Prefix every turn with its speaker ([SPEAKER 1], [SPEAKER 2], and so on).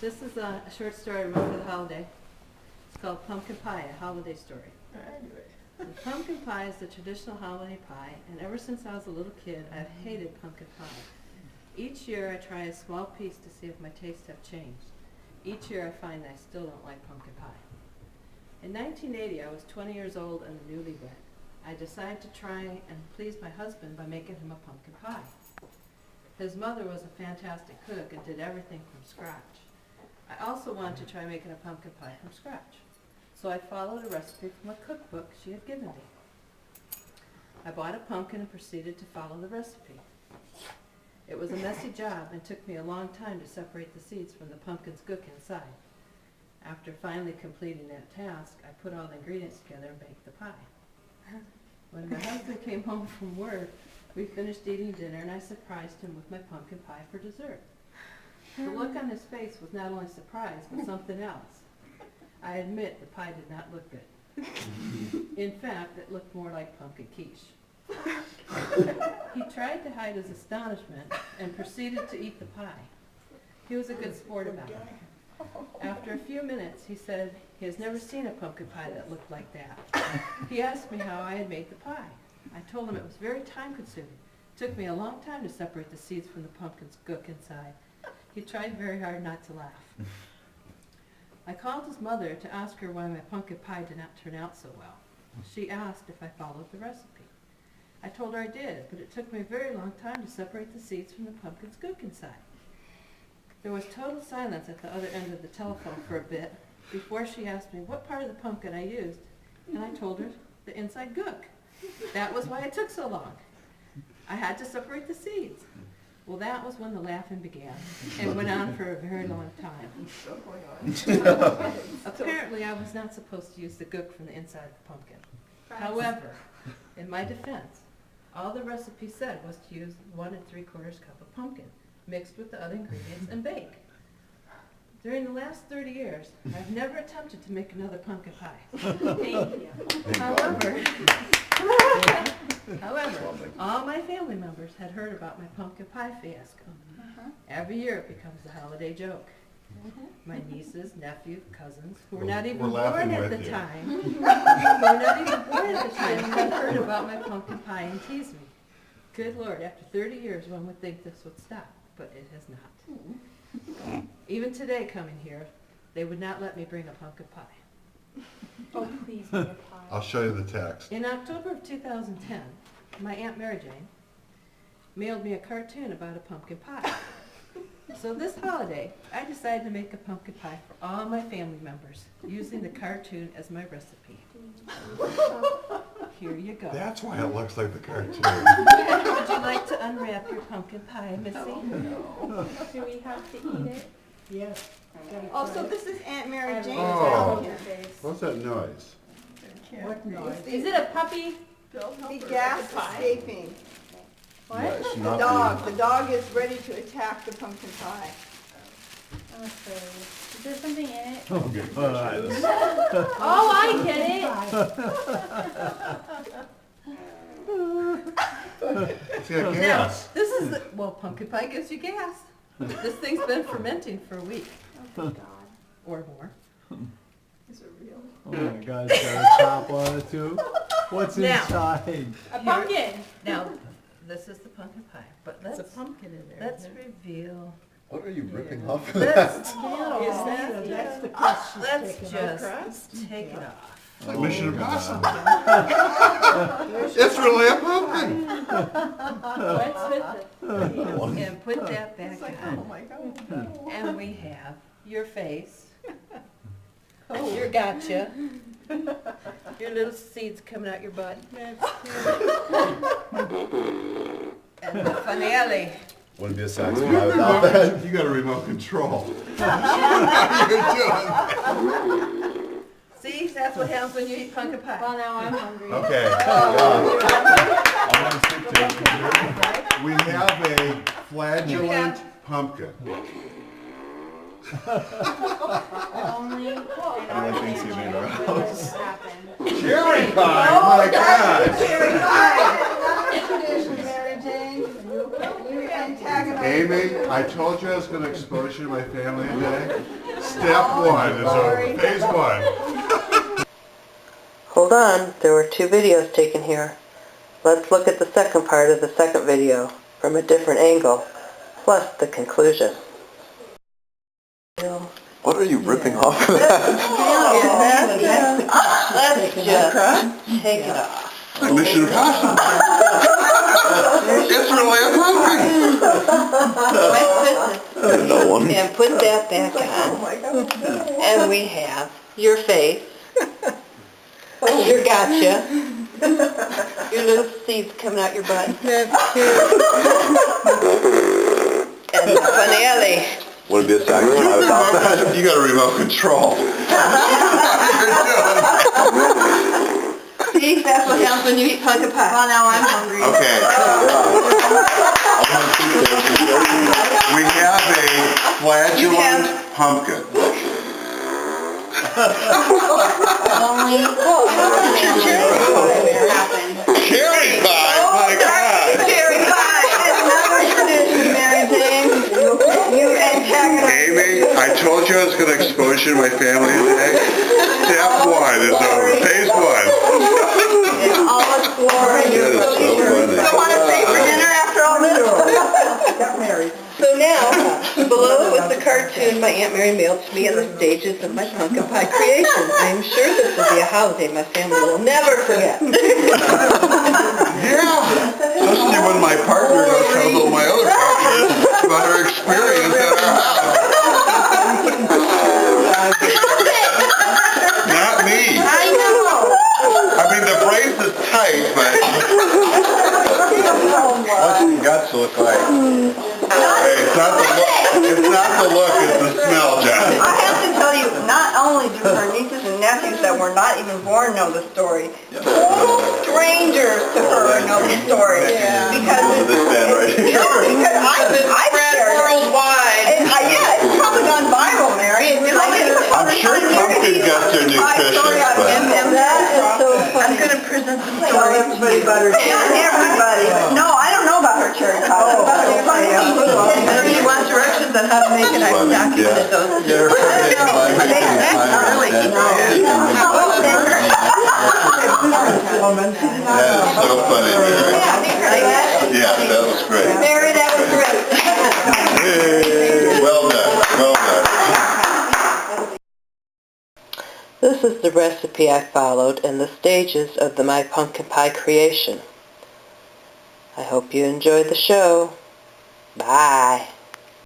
[SPEAKER 1] This is a short story I wrote for the holiday. It's called Pumpkin Pie, a holiday story. The pumpkin pie is the traditional holiday pie, and ever since I was a little kid, I've hated pumpkin pie. Each year I try a small piece to see if my tastes have changed. Each year I find I still don't like pumpkin pie. In 1980, I was 20 years old and newlywed. I decided to try and please my husband by making him a pumpkin pie. His mother was a fantastic cook and did everything from scratch. I also wanted to try making a pumpkin pie from scratch. So I followed a recipe from a cookbook she had given me. I bought a pumpkin and proceeded to follow the recipe. It was a messy job and took me a long time to separate the seeds from the pumpkin's gook inside. After finally completing that task, I put all the ingredients together and baked the pie. When my husband came home from work, we finished eating dinner and I surprised him with my pumpkin pie for dessert. The look on his face was not only surprise, but something else. I admit the pie did not look good. In fact, it looked more like pumpkin quiche. He tried to hide his astonishment and proceeded to eat the pie. He was a good sport about it. After a few minutes, he said he has never seen a pumpkin pie that looked like that. He asked me how I had made the pie. I told him it was very time-consuming. It took me a long time to separate the seeds from the pumpkin's gook inside. He tried very hard not to laugh. I called his mother to ask her why my pumpkin pie did not turn out so well. She asked if I followed the recipe. I told her I did, but it took me a very long time to separate the seeds from the pumpkin's gook inside. There was total silence at the other end of the telephone for a bit before she asked me what part of the pumpkin I used, and I told her the inside gook. That was why it took so long. I had to separate the seeds. Well, that was when the laughing began, and went on for a very long time. Apparently, I was not supposed to use the gook from the inside of the pumpkin. However, in my defense, all the recipe said was to use 1 3/4 cup of pumpkin, mixed with the other ingredients, and bake. During the last 30 years, I've never attempted to make another pumpkin pie. Thank you. However, all my family members had heard about my pumpkin pie fiasco. Every year it becomes a holiday joke. My nieces, nephews, cousins, who were not even born at the time, had heard about my pumpkin pie and teased me. Good Lord, after 30 years one would think this would stop, but it has not. Even today coming here, they would not let me bring a pumpkin pie.
[SPEAKER 2] Oh, please bring a pie.
[SPEAKER 3] I'll show you the text.
[SPEAKER 1] In October of 2010, my Aunt Mary Jane mailed me a cartoon about a pumpkin pie. So this holiday, I decided to make a pumpkin pie for all my family members, using the cartoon as my recipe. Here you go.
[SPEAKER 3] That's why it looks like the cartoon.
[SPEAKER 1] Would you like to unwrap your pumpkin pie, Missy?
[SPEAKER 2] No. Do we have to eat it?
[SPEAKER 4] Yes.
[SPEAKER 5] Also, this is Aunt Mary Jane's
[SPEAKER 3] Oh.
[SPEAKER 5] pumpkin.
[SPEAKER 3] What's that noise?
[SPEAKER 4] What noise?
[SPEAKER 2] Is it a puppy?
[SPEAKER 5] The gas escaping.
[SPEAKER 3] Yeah, it should not
[SPEAKER 5] The dog is ready to attack the pumpkin pie.
[SPEAKER 2] Okay. Is there something in it?
[SPEAKER 3] Oh, God.
[SPEAKER 2] Oh, I get it.
[SPEAKER 3] It's got
[SPEAKER 1] Now,
[SPEAKER 3] gas.
[SPEAKER 1] this is, pumpkin pie gives you gas. This thing's been fermenting for a week
[SPEAKER 2] Oh, God.
[SPEAKER 1] or more.
[SPEAKER 5] Is it real?
[SPEAKER 6] Oh my God, it's got a top on it too. What's
[SPEAKER 1] Now.
[SPEAKER 6] inside?
[SPEAKER 2] A pumpkin.
[SPEAKER 1] Now, this is the pumpkin pie, but
[SPEAKER 4] There's
[SPEAKER 1] let's
[SPEAKER 4] a pumpkin in there.
[SPEAKER 1] let's
[SPEAKER 4] isn't there?
[SPEAKER 1] reveal.
[SPEAKER 3] What are you ripping off of
[SPEAKER 1] Let's
[SPEAKER 3] that?
[SPEAKER 4] That's the crust she's
[SPEAKER 1] let's
[SPEAKER 4] taking
[SPEAKER 1] just
[SPEAKER 4] off.
[SPEAKER 1] take it off.
[SPEAKER 3] It's like Mission
[SPEAKER 6] Oh,
[SPEAKER 3] Impossible. It's really a pumpkin.
[SPEAKER 2] What's with it?
[SPEAKER 1] And put that back
[SPEAKER 4] It's like,
[SPEAKER 1] on.
[SPEAKER 4] oh my God.
[SPEAKER 1] And we have your face. Your gotcha. Your little seeds coming out your butt.
[SPEAKER 4] That's
[SPEAKER 1] And the finale.
[SPEAKER 3] Wouldn't be a satisfied without that. You got a remote control.
[SPEAKER 1] See, that's what happens when you eat pumpkin pie.
[SPEAKER 2] Well, now I'm hungry.
[SPEAKER 3] Okay. We have a flagellant pumpkin.
[SPEAKER 2] Only in our
[SPEAKER 3] things you made our
[SPEAKER 2] family would this happen.
[SPEAKER 3] Cherry pie, my God.
[SPEAKER 5] Cherry pie. Tradition, Mary Jane. You antagonize
[SPEAKER 3] Amy, I told you I was gonna expose you to my family today. Step one is over. Phase one.
[SPEAKER 7] Hold on, there were 2 videos taken here. Let's look at the second part of the second video from a different angle, plus the conclusion.
[SPEAKER 8] What are you ripping off of that?
[SPEAKER 7] Let's just take it off.
[SPEAKER 3] Mission impossible. It's really a puppy.
[SPEAKER 8] No one.
[SPEAKER 7] And put that back on. And we have your face, your gotcha, your little seeds coming out your butt, and the finale.
[SPEAKER 8] Would it be a sacrifice about that?
[SPEAKER 3] You got a remote control.
[SPEAKER 7] See, that's what happens when you eat pumpkin pie. Well, now I'm hungry.
[SPEAKER 3] Okay. We have a flatulent pumpkin. Cherry pie, my God.
[SPEAKER 7] Cherry pie. Another tradition, Mary Jane. You antagonist.
[SPEAKER 3] Amy, I told you I was going to expose you to my family today. Step one is over. Phase one.
[SPEAKER 7] In all its glory.
[SPEAKER 8] That is so funny.
[SPEAKER 7] Don't want to stay for dinner after all this?
[SPEAKER 4] Got married.
[SPEAKER 7] So now, below is the cartoon my Aunt Mary mailed to me and the stages of my pumpkin pie creation. I am sure this will be a holiday my family will never forget.
[SPEAKER 3] Yeah. Especially when my partner goes tells all my other partners about her experience at our house. Not me.
[SPEAKER 7] I know.
[SPEAKER 3] I mean, the brace is tight, but
[SPEAKER 8] What's your guts look like?
[SPEAKER 3] hey, it's not the look. It's not the look. It's the smell, John.
[SPEAKER 7] I have to tell you, not only do her nieces and nephews that were not even born know the story, total strangers to her know the story. Because
[SPEAKER 8] This man right here.
[SPEAKER 7] because I've shared worldwide. Yeah, it's probably gone viral, Mary.
[SPEAKER 3] I'm sure pumpkin guts are nutritious, but
[SPEAKER 7] And that is so funny. I'm going to present the story. Everybody but her. Not everybody. No, I don't know about her cherry pie. If you want directions on how to make it, I've documented those.
[SPEAKER 8] Yeah,
[SPEAKER 3] that is so funny, Mary. Yeah, that was great.
[SPEAKER 7] Mary, that was great.
[SPEAKER 3] Hey, well done. Well done.
[SPEAKER 7] This is the recipe I followed and the stages of my pumpkin pie creation. I hope you enjoyed the show. Bye.